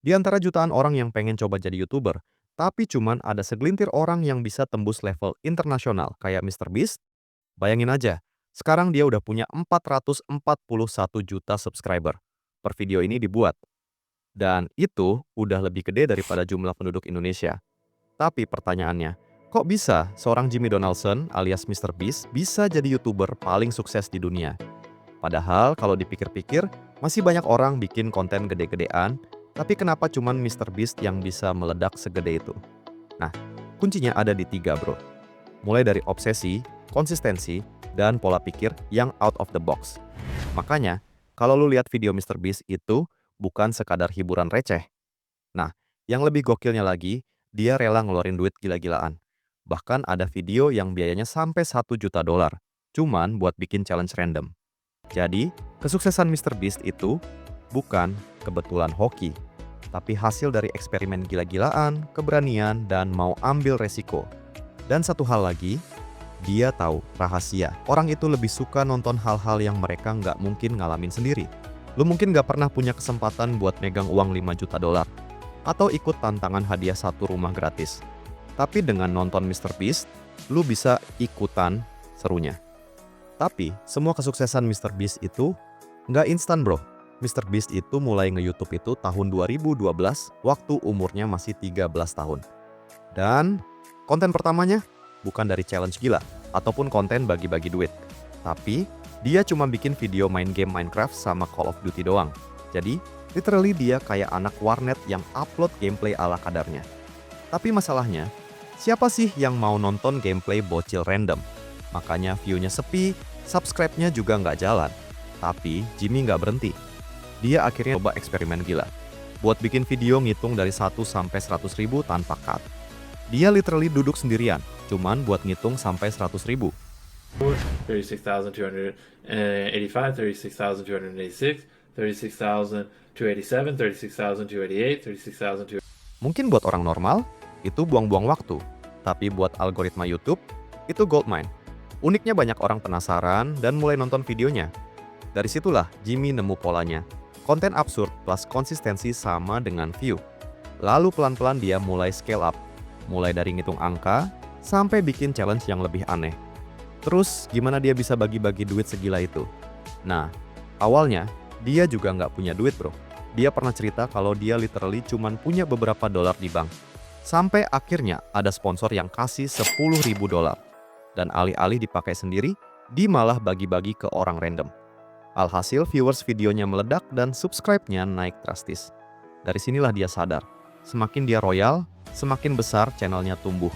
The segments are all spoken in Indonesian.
Di antara jutaan orang yang pengen coba jadi YouTuber, tapi cuman ada segelintir orang yang bisa tembus level internasional kayak MrBeast. Bayangin aja, sekarang dia udah punya 441 juta subscriber per video ini dibuat. Dan itu udah lebih gede daripada jumlah penduduk Indonesia. Tapi pertanyaannya, kok bisa seorang Jimmy Donaldson alias MrBeast bisa jadi YouTuber paling sukses di dunia? Padahal kalau dipikir-pikir, masih banyak orang bikin konten gede-gedean, tapi kenapa cuman MrBeast yang bisa meledak segede itu? Nah, kuncinya ada di tiga bro. Mulai dari obsesi, konsistensi, dan pola pikir yang out of the box. Makanya, kalau lu lihat video MrBeast itu bukan sekadar hiburan receh. Nah, yang lebih gokilnya lagi, dia rela ngeluarin duit gila-gilaan. Bahkan ada video yang biayanya sampai 1 juta dolar, cuman buat bikin challenge random. Jadi, kesuksesan MrBeast itu bukan kebetulan hoki, tapi hasil dari eksperimen gila-gilaan, keberanian, dan mau ambil resiko. Dan satu hal lagi, dia tahu rahasia. Orang itu lebih suka nonton hal-hal yang mereka nggak mungkin ngalamin sendiri. Lu mungkin nggak pernah punya kesempatan buat megang uang 5 juta dolar atau ikut tantangan hadiah satu rumah gratis. Tapi dengan nonton MrBeast, lu bisa ikutan serunya. Tapi semua kesuksesan MrBeast itu nggak instan bro. MrBeast itu mulai nge-YouTube itu tahun 2012 waktu umurnya masih 13 tahun. Dan konten pertamanya bukan dari challenge gila ataupun konten bagi-bagi duit. Tapi dia cuma bikin video main game Minecraft sama Call of Duty doang. Jadi literally dia kayak anak warnet yang upload gameplay ala kadarnya. Tapi masalahnya, siapa sih yang mau nonton gameplay bocil random? Makanya view-nya sepi, subscribe-nya juga nggak jalan. Tapi Jimmy nggak berhenti. Dia akhirnya coba eksperimen gila. Buat bikin video ngitung dari 1 sampai 100 ribu tanpa cut. Dia literally duduk sendirian, cuman buat ngitung sampai 100 ribu. 36,285, 36,286, 36,287, 36,288, 36,200. Mungkin buat orang normal, itu buang-buang waktu. Tapi buat algoritma YouTube, itu goldmine. Uniknya banyak orang penasaran dan mulai nonton videonya. Dari situlah Jimmy nemu polanya. Konten absurd plus konsistensi sama dengan view. Lalu pelan-pelan dia mulai scale up. Mulai dari ngitung angka, sampai bikin challenge yang lebih aneh. Terus gimana dia bisa bagi-bagi duit segila itu? Nah, awalnya dia juga nggak punya duit bro. Dia pernah cerita kalau dia literally cuman punya beberapa dolar di bank. Sampai akhirnya ada sponsor yang kasih 10.000 dolar. Dan alih-alih dipakai sendiri, dia malah bagi-bagi ke orang random. Alhasil viewers videonya meledak dan subscribe-nya naik drastis. Dari sinilah dia sadar, semakin dia royal, semakin besar channelnya tumbuh.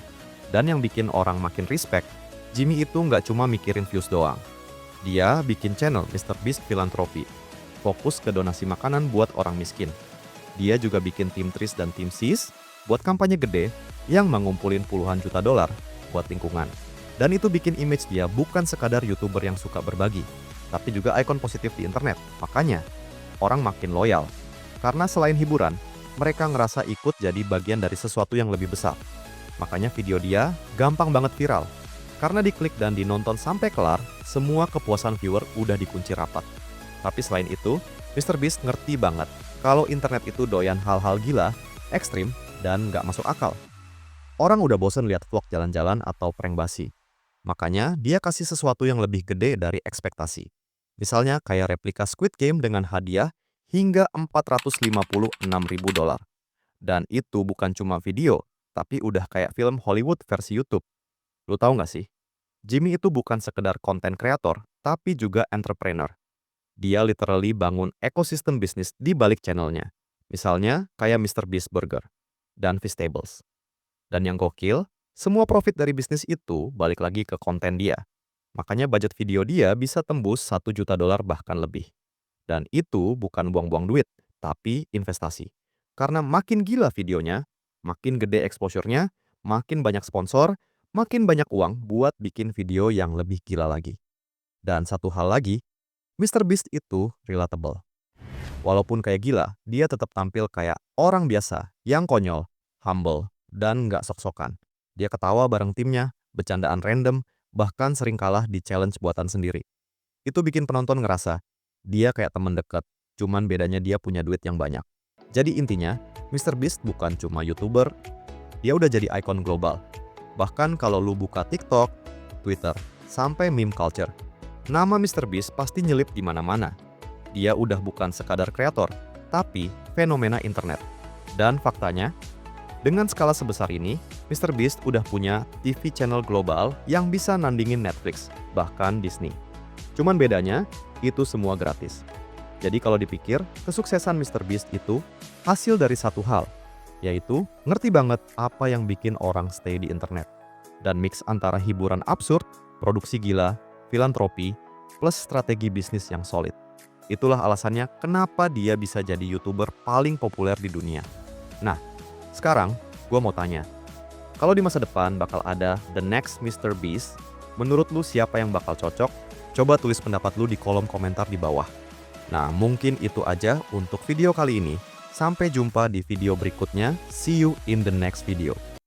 Dan yang bikin orang makin respect, Jimmy itu nggak cuma mikirin views doang. Dia bikin channel MrBeast Philanthropy, fokus ke donasi makanan buat orang miskin. Dia juga bikin tim Tris dan tim Sis buat kampanye gede yang mengumpulin puluhan juta dolar buat lingkungan. Dan itu bikin image dia bukan sekadar YouTuber yang suka berbagi, tapi juga ikon positif di internet. Makanya, orang makin loyal. Karena selain hiburan, mereka ngerasa ikut jadi bagian dari sesuatu yang lebih besar. Makanya video dia gampang banget viral. Karena diklik dan dinonton sampai kelar, semua kepuasan viewer udah dikunci rapat. Tapi selain itu, MrBeast ngerti banget kalau internet itu doyan hal-hal gila, ekstrim, dan nggak masuk akal. Orang udah bosen lihat vlog jalan-jalan atau prank basi. Makanya dia kasih sesuatu yang lebih gede dari ekspektasi. Misalnya kayak replika Squid Game dengan hadiah hingga 456.000 dolar. Dan itu bukan cuma video, tapi udah kayak film Hollywood versi YouTube. Lu tahu nggak sih? Jimmy itu bukan sekedar konten kreator, tapi juga entrepreneur. Dia literally bangun ekosistem bisnis di balik channelnya. Misalnya kayak MrBeast Burger dan Vegetables. Dan yang gokil, semua profit dari bisnis itu balik lagi ke konten dia. Makanya budget video dia bisa tembus 1 juta dolar bahkan lebih. Dan itu bukan buang-buang duit, tapi investasi. Karena makin gila videonya, makin gede exposure-nya, makin banyak sponsor, makin banyak uang buat bikin video yang lebih gila lagi. Dan satu hal lagi, MrBeast itu relatable. Walaupun kayak gila, dia tetap tampil kayak orang biasa yang konyol, humble, dan nggak sok-sokan. Dia ketawa bareng timnya, bercandaan random, bahkan sering kalah di challenge buatan sendiri. Itu bikin penonton ngerasa, dia kayak temen deket, cuman bedanya dia punya duit yang banyak. Jadi intinya, MrBeast bukan cuma YouTuber, dia udah jadi ikon global. Bahkan kalau lu buka TikTok, Twitter, sampai meme culture, nama MrBeast pasti nyelip di mana-mana. Dia udah bukan sekadar kreator, tapi fenomena internet. Dan faktanya, dengan skala sebesar ini, MrBeast udah punya TV channel global yang bisa nandingin Netflix, bahkan Disney. Cuman bedanya, itu semua gratis. Jadi kalau dipikir, kesuksesan MrBeast itu hasil dari satu hal, yaitu ngerti banget apa yang bikin orang stay di internet. Dan mix antara hiburan absurd, produksi gila, filantropi, plus strategi bisnis yang solid. Itulah alasannya kenapa dia bisa jadi YouTuber paling populer di dunia. Nah, sekarang gue mau tanya, kalau di masa depan bakal ada the next MrBeast, menurut lu siapa yang bakal cocok? Coba tulis pendapat lu di kolom komentar di bawah. Nah, mungkin itu aja untuk video kali ini. Sampai jumpa di video berikutnya. See you in the next video.